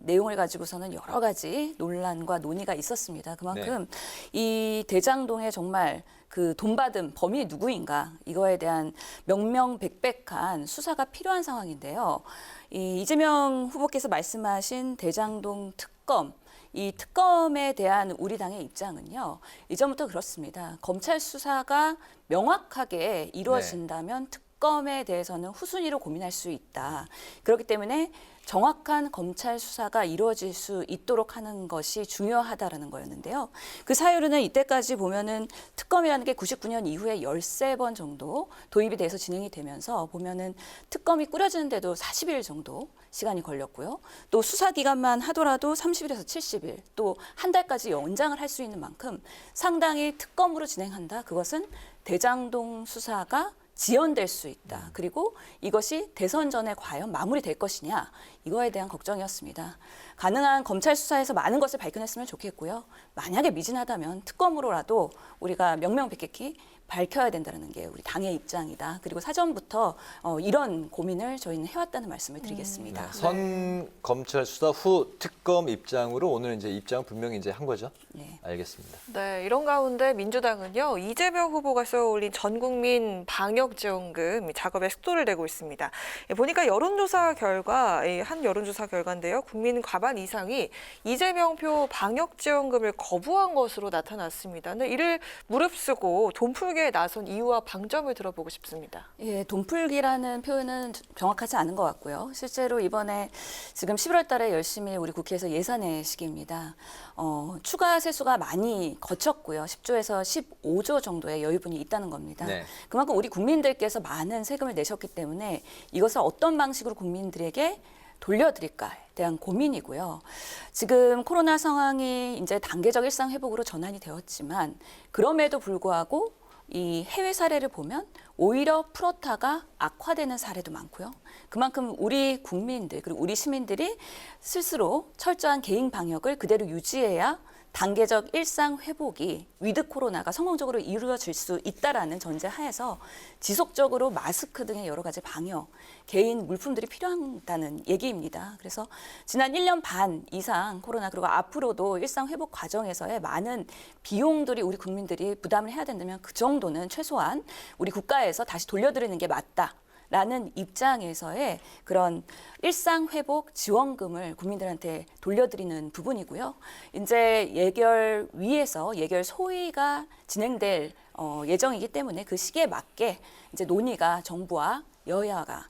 내용을 가지고서는 여러 가지 논란과 논의가 있었습니다. 그만큼 이 대장동에 정말 그 돈 받은 범인이 누구인가 이거에 대한 명명백백한 수사가 필요한 상황인데요. 이 이재명 후보께서 말씀하신 대장동 특검 이 특검에 대한 우리 당의 입장은요. 이전부터 그렇습니다. 검찰 수사가 명확하게 이루어진다면 특검에 대해서는 후순위로 고민할 수 있다. 그렇기 때문에 정확한 검찰 수사가 이루어질 수 있도록 하는 것이 중요하다라는 거였는데요. 그 사유로는 이때까지 보면은 특검이라는 게 99년 이후에 13번 정도 도입이 돼서 진행이 되면서 보면은 특검이 꾸려지는데도 40일 정도 시간이 걸렸고요. 또 수사 기간만 하더라도 30일에서 70일, 또 한 달까지 연장을 할 수 있는 만큼 상당히 특검으로 진행한다. 그것은 대장동 수사가 지연될 수 있다. 그리고 이것이 대선 전에 과연 마무리될 것이냐 이거에 대한 걱정이었습니다. 가능한 검찰 수사에서 많은 것을 밝혀냈으면 좋겠고요. 만약에 미진하다면 특검으로라도 우리가 명명백백히 밝혀야 된다는 게 우리 당의 입장이다. 그리고 사전부터 이런 고민을 저희는 해왔다는 말씀을 드리겠습니다. 선 검찰 수사 후 특검 입장으로 오늘 이제 입장 분명히 이제 한 거죠? 네. 알겠습니다. 네, 이런 가운데 민주당은요. 이재명 후보가 쏘올린 전국민 방역지원금 작업에 속도를 내고 있습니다. 보니까 여론조사 결과, 한 여론조사 결과인데요. 국민 과반 이상이 이재명표 방역지원금을 거부한 것으로 나타났습니다. 근데 이를 무릅쓰고 돈 풀기에 나선 이유와 방점을 들어보고 싶습니다. 예, 돈풀기라는 표현은 정확하지 않은 것 같고요. 실제로 이번에 지금 11월 달에 열심히 우리 국회에서 예산의 시기입니다. 추가 세수가 많이 거쳤고요. 10조에서 15조 정도의 여유분이 있다는 겁니다. 네. 그만큼 우리 국민들께서 많은 세금을 내셨기 때문에 이것을 어떤 방식으로 국민들에게 돌려드릴까에 대한 고민이고요. 지금 코로나 상황이 이제 단계적 일상 회복으로 전환이 되었지만 그럼에도 불구하고 이 해외 사례를 보면 오히려 풀어타가 악화되는 사례도 많고요. 그만큼 우리 국민들 그리고 우리 시민들이 스스로 철저한 개인 방역을 그대로 유지해야 단계적 일상 회복이 위드 코로나가 성공적으로 이루어질 수 있다라는 전제 하에서 지속적으로 마스크 등의 여러 가지 방역, 개인 물품들이 필요하다는 얘기입니다. 그래서 지난 1년 반 이상 코로나 그리고 앞으로도 일상 회복 과정에서의 많은 비용들이 우리 국민들이 부담을 해야 된다면 그 정도는 최소한 우리 국가에서 다시 돌려드리는 게 맞다. 라는 입장에서의 그런 일상 회복 지원금을 국민들한테 돌려드리는 부분이고요. 이제 예결위에서 예결 소위가 진행될 예정이기 때문에 그 시기에 맞게 이제 논의가 정부와 여야가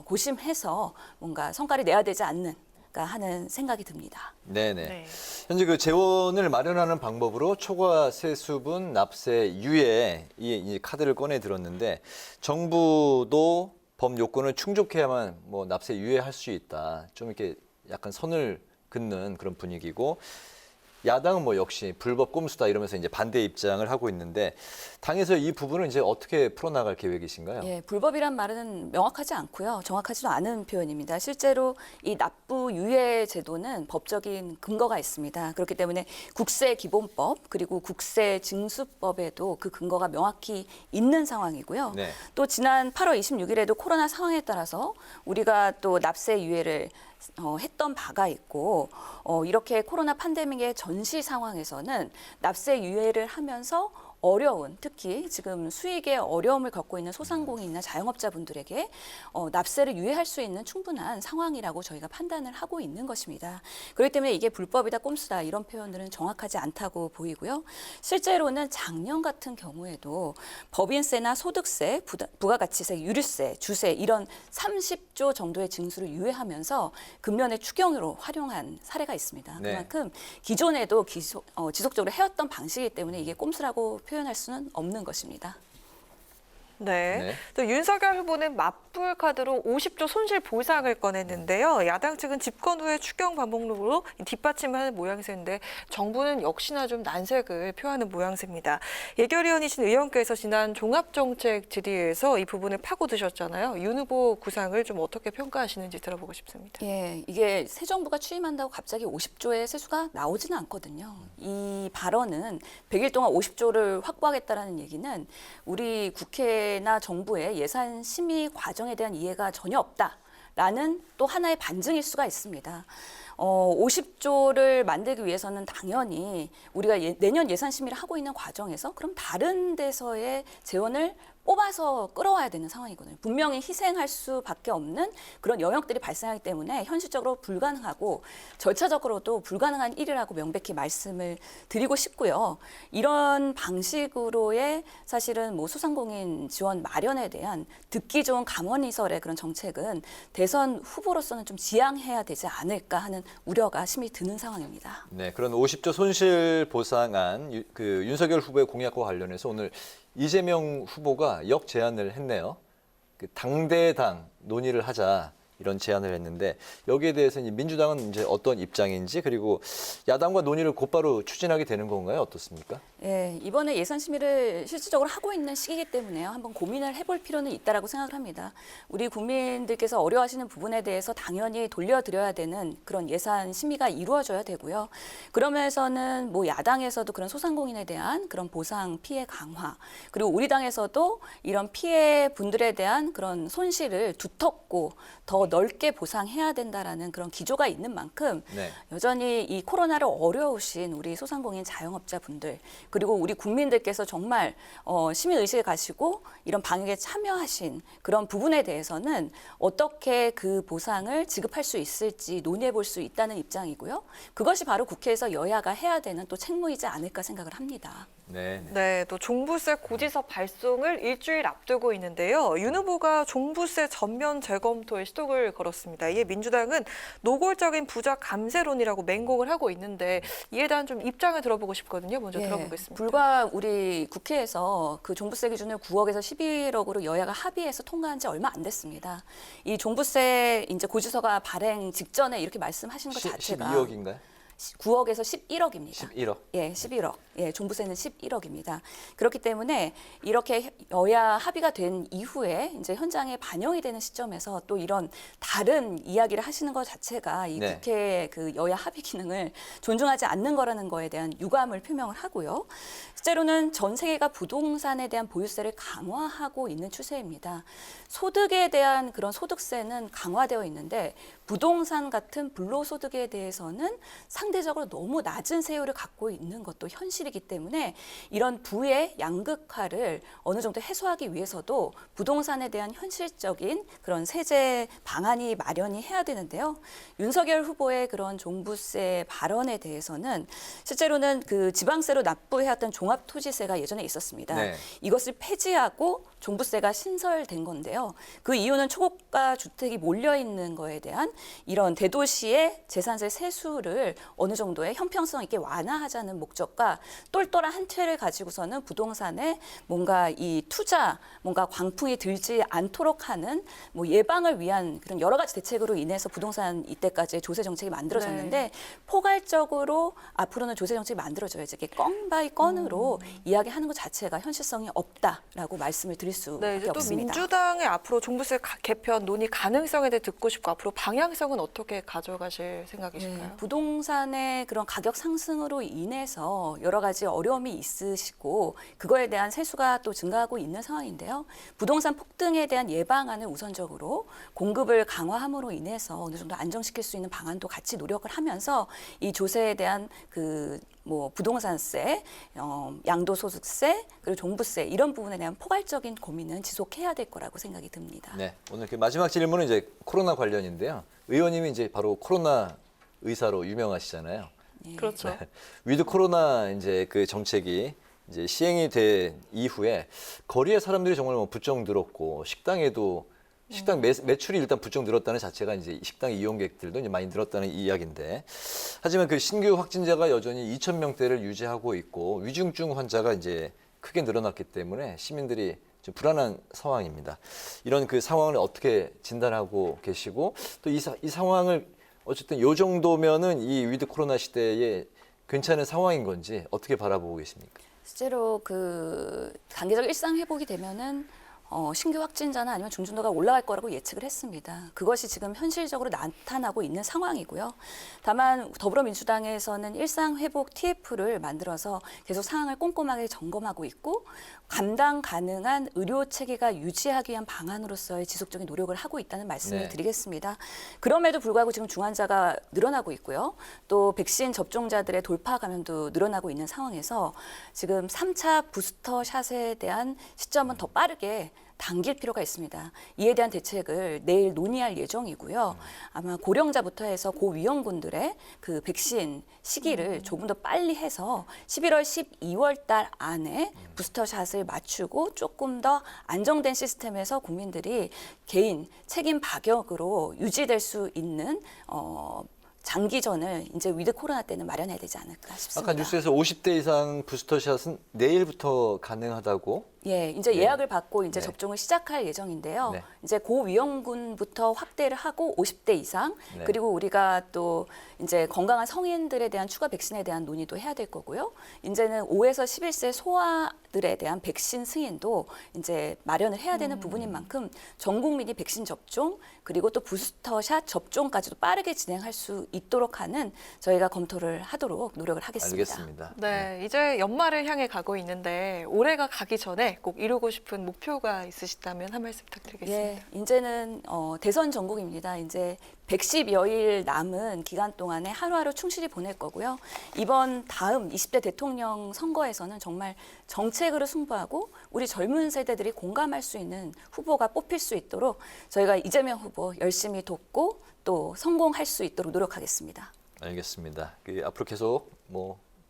고심해서 뭔가 성과를 내야 되지 않는가 하는 생각이 듭니다. 네네. 현재 그 재원을 마련하는 방법으로 초과 세수분 납세 유예 이 카드를 꺼내 들었는데 정부도 법 요건을 충족해야만 뭐 납세 유예할 수 있다. 좀 이렇게 약간 선을 긋는 그런 분위기고 야당은 뭐 역시 불법 꼼수다 이러면서 이제 반대 입장을 하고 있는데 당에서 이 부분을 이제 어떻게 풀어나갈 계획이신가요? 예, 불법이란 말은 명확하지 않고요. 정확하지도 않은 표현입니다. 실제로 이 납부 유예 제도는 법적인 근거가 있습니다. 그렇기 때문에 국세기본법 그리고 국세징수법에도 그 근거가 명확히 있는 상황이고요. 네. 또 지난 8월 26일에도 코로나 상황에 따라서 우리가 또 납세 유예를 했던 바가 있고 이렇게 코로나 팬데믹의 전시 상황에서는 납세 유예를 하면서 어려운, 특히 지금 수익에 어려움을 겪고 있는 소상공인이나 자영업자분들에게 납세를 유예할 수 있는 충분한 상황이라고 저희가 판단을 하고 있는 것입니다. 그렇기 때문에 이게 불법이다, 꼼수다 이런 표현들은 정확하지 않다고 보이고요. 실제로는 작년 같은 경우에도 법인세나 소득세, 부가가치세, 유류세, 주세 이런 30조 정도의 징수를 유예하면서 금년에 추경으로 활용한 사례가 있습니다. 네. 그만큼 기존에도 지속적으로 해왔던 방식이기 때문에 이게 꼼수라고 표현할 수는 없는 것입니다. 네. 또 윤석열 후보는 맞불 카드로 50조 손실 보상을 꺼냈는데요. 야당 측은 집권 후에 추경 반복으로 뒷받침하는 모양새인데 정부는 역시나 좀 난색을 표하는 모양새입니다. 예결위원이신 의원께서 지난 종합정책 질의에서 이 부분을 파고드셨잖아요. 윤 후보 구상을 좀 어떻게 평가하시는지 들어보고 싶습니다. 예, 이게 새 정부가 취임한다고 갑자기 50조의 세수가 나오지는 않거든요. 이 발언은 100일 동안 50조를 확보하겠다라는 얘기는 우리 국회나 정부의 예산 심의 과정에 대한 이해가 전혀 없다라는 또 하나의 반증일 수가 있습니다. 50조를 만들기 위해서는 당연히 우리가 내년 예산 심의를 하고 있는 과정에서 그럼 다른 데서의 재원을 뽑아서 끌어와야 되는 상황이거든요. 분명히 희생할 수밖에 없는 그런 영역들이 발생하기 때문에 현실적으로 불가능하고 절차적으로도 불가능한 일이라고 명백히 말씀을 드리고 싶고요. 이런 방식으로의 사실은 뭐 소상공인 지원 마련에 대한 듣기 좋은 감언이설의 그런 정책은 대선 후보로서는 좀 지양해야 되지 않을까 하는 우려가 심히 드는 상황입니다. 네, 그런 50조 손실 보상안 그 윤석열 후보의 공약과 관련해서 오늘 이재명 후보가 역제안을 했네요. 그 당대당 논의를 하자 이런 제안을 했는데 여기에 대해서는 민주당은 이제 어떤 입장인지 그리고 야당과 논의를 곧바로 추진하게 되는 건가요? 어떻습니까? 예, 이번에 예산 심의를 실질적으로 하고 있는 시기이기 때문에요. 한번 고민을 해볼 필요는 있다라고 생각을 합니다. 우리 국민들께서 어려워하시는 부분에 대해서 당연히 돌려드려야 되는 그런 예산 심의가 이루어져야 되고요. 그러면서는 뭐 야당에서도 그런 소상공인에 대한 그런 보상 피해 강화 그리고 우리 당에서도 이런 피해 분들에 대한 그런 손실을 두텁고 더 넓게 보상해야 된다라는 그런 기조가 있는 만큼 여전히 이 코로나로 어려우신 우리 소상공인 자영업자분들 그리고 우리 국민들께서 정말 시민의식을 가지고 이런 방역에 참여하신 그런 부분에 대해서는 어떻게 그 보상을 지급할 수 있을지 논의해 볼 수 있다는 입장이고요. 그것이 바로 국회에서 여야가 해야 되는 또 책무이지 않을까 생각을 합니다. 네, 또 종부세 고지서 발송을 일주일 앞두고 있는데요. 윤 후보가 종부세 전면 재검토에 시도를 걸었습니다. 이에 민주당은 노골적인 부자 감세론이라고 맹공을 하고 있는데 이에 대한 좀 입장을 들어보고 싶거든요. 먼저 들어보겠습니다. 불과 우리 국회에서 그 종부세 기준을 9억에서 11억으로 여야가 합의해서 통과한 지 얼마 안 됐습니다. 이 종부세 이제 고지서가 발행 직전에 이렇게 말씀하시는 것 자체가 12억인가요? 9억에서 11억입니다. 11억. 예, 11억. 예, 종부세는 11억입니다. 그렇기 때문에 이렇게 여야 합의가 된 이후에 이제 현장에 반영이 되는 시점에서 또 이런 다른 이야기를 하시는 것 자체가 이 국회의 그 여야 합의 기능을 존중하지 않는 거라는 거에 대한 유감을 표명을 하고요. 실제로는 전 세계가 부동산에 대한 보유세를 강화하고 있는 추세입니다. 소득에 대한 그런 소득세는 강화되어 있는데 부동산 같은 불로소득에 대해서는 상대적으로 너무 낮은 세율을 갖고 있는 것도 현실이기 때문에 이런 부의 양극화를 어느 정도 해소하기 위해서도 부동산에 대한 현실적인 그런 세제 방안이 마련이 해야 되는데요. 윤석열 후보의 그런 종부세 발언에 대해서는 실제로는 그 지방세로 납부해왔던 종합토지세가 예전에 있었습니다. 이것을 폐지하고 종부세가 신설된 건데요. 그 이유는 초고가 주택이 몰려 있는 거에 대한 이런 대도시의 재산세 세수를 어느 정도의 형평성 있게 완화하자는 목적과 똘똘한 한 틀을 가지고서는 부동산에 뭔가 이 투자, 뭔가 광풍이 들지 않도록 하는 뭐 예방을 위한 그런 여러 가지 대책으로 인해서 부동산 이때까지 조세 정책이 만들어졌는데 포괄적으로 앞으로는 조세 정책이 만들어져야지 이렇게 건 바이 건으로 이야기하는 것 자체가 현실성이 없다라고 말씀을 드릴 수밖에 이제 또 없습니다. 민주당의 앞으로 종부세 개편 논의 가능성에 대해 듣고 싶고 앞으로 방향성은 어떻게 가져가실 생각이실까요? 부동산 부동산의 그런 가격 상승으로 인해서 여러 가지 어려움이 있으시고 그거에 대한 세수가 또 증가하고 있는 상황인데요. 부동산 폭등에 대한 예방안을 우선적으로 공급을 강화함으로 인해서 어느 정도 안정시킬 수 있는 방안도 같이 노력을 하면서 이 조세에 대한 부동산세, 양도소득세, 그리고 종부세 이런 부분에 대한 포괄적인 고민은 지속해야 될 거라고 생각이 듭니다. 네, 오늘 그 마지막 질문은 이제 코로나 관련인데요. 의원님이 이제 바로 코로나 의사로 유명하시잖아요. 그렇죠. 네. 위드 코로나 이제 그 정책이 이제 시행이 된 이후에 거리에 사람들이 정말 부쩍 늘었고 식당에도 식당 매출이 일단 부쩍 늘었다는 자체가 이제 식당 이용객들도 이제 많이 늘었다는 이야기인데, 하지만 그 신규 확진자가 여전히 2,000명대를 유지하고 있고 위중증 환자가 이제 크게 늘어났기 때문에 시민들이 좀 불안한 상황입니다. 이런 그 상황을 어떻게 진단하고 계시고 또 이 상황을 어쨌든 요 정도면은 이 위드 코로나 시대에 괜찮은 상황인 건지 어떻게 바라보고 계십니까? 실제로 그 단계적 일상 회복이 되면은 신규 확진자나 아니면 중증도가 올라갈 거라고 예측을 했습니다. 그것이 지금 현실적으로 나타나고 있는 상황이고요. 다만 더불어민주당에서는 일상 회복 TF를 만들어서 계속 상황을 꼼꼼하게 점검하고 있고 감당 가능한 의료 체계가 유지하기 위한 방안으로서의 지속적인 노력을 하고 있다는 말씀을 드리겠습니다. 그럼에도 불구하고 지금 중환자가 늘어나고 있고요. 또 백신 접종자들의 돌파 감염도 늘어나고 있는 상황에서 지금 3차 부스터 샷에 대한 시점은 더 빠르게 당길 필요가 있습니다. 이에 대한 대책을 내일 논의할 예정이고요. 아마 고령자부터 해서 고위험군들의 그 백신 시기를 조금 더 빨리 해서 11월, 12월 달 안에 부스터샷을 맞추고 조금 더 안정된 시스템에서 국민들이 개인 책임 파격으로 유지될 수 있는 장기전을 이제 위드 코로나 때는 마련해야 되지 않을까 싶습니다. 아까 뉴스에서 50대 이상 부스터샷은 내일부터 가능하다고? 예, 이제 예약을 받고 이제 접종을 시작할 예정인데요. 이제 고위험군부터 확대를 하고 50대 이상 그리고 우리가 또 이제 건강한 성인들에 대한 추가 백신에 대한 논의도 해야 될 거고요. 이제는 5에서 11세 소아들에 대한 백신 승인도 이제 마련을 해야 되는 부분인 만큼 전 국민이 백신 접종 그리고 또 부스터샷 접종까지도 빠르게 진행할 수 있도록 하는 저희가 검토를 하도록 노력을 하겠습니다. 알겠습니다. 네, 이제 연말을 향해 가고 있는데 올해가 가기 전에 꼭 이루고 싶은 목표가 있으시다면 한 말씀 부탁드리겠습니다. 예, 이제는 대선 전국입니다. 이제 110여일 남은 기간 동안에 하루하루 충실히 보낼 거고요. 이번 다음 20대 대통령 선거에서는 정말 정책으로 승부하고 우리 젊은 세대들이 공감할 수 있는 후보가 뽑힐 수 있도록 저희가 이재명 후보 열심히 돕고 또 성공할 수 있도록 노력하겠습니다. 알겠습니다. 앞으로 계속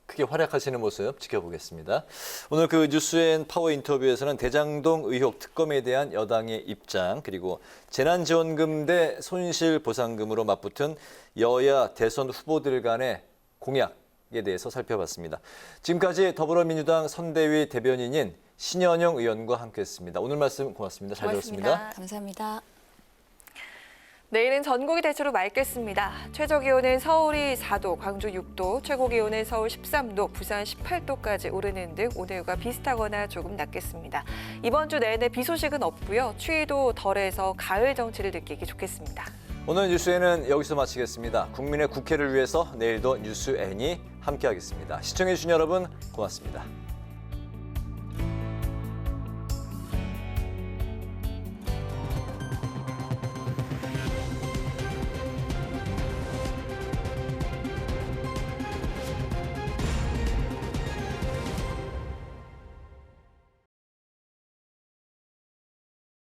크게 활약하시는 모습 지켜보겠습니다. 오늘 그 뉴스앤파워 인터뷰에서는 대장동 의혹 특검에 대한 여당의 입장 그리고 재난지원금 대 손실보상금으로 맞붙은 여야 대선 후보들 간의 공약에 대해서 살펴봤습니다. 지금까지 더불어민주당 선대위 대변인인 신현영 의원과 함께했습니다. 오늘 말씀 고맙습니다. 잘 들었습니다. 감사합니다. 내일은 전국이 대체로 맑겠습니다. 최저기온은 서울이 4도, 광주 6도, 최고기온은 서울 13도, 부산 18도까지 오르는 등 오늘과 비슷하거나 조금 낮겠습니다. 이번 주 내내 비 소식은 없고요. 추위도 덜해서 가을 정취를 느끼기 좋겠습니다. 오늘 뉴스에는 여기서 마치겠습니다. 국민의 국회를 위해서 내일도 뉴스N이 함께하겠습니다. 시청해주신 여러분 고맙습니다.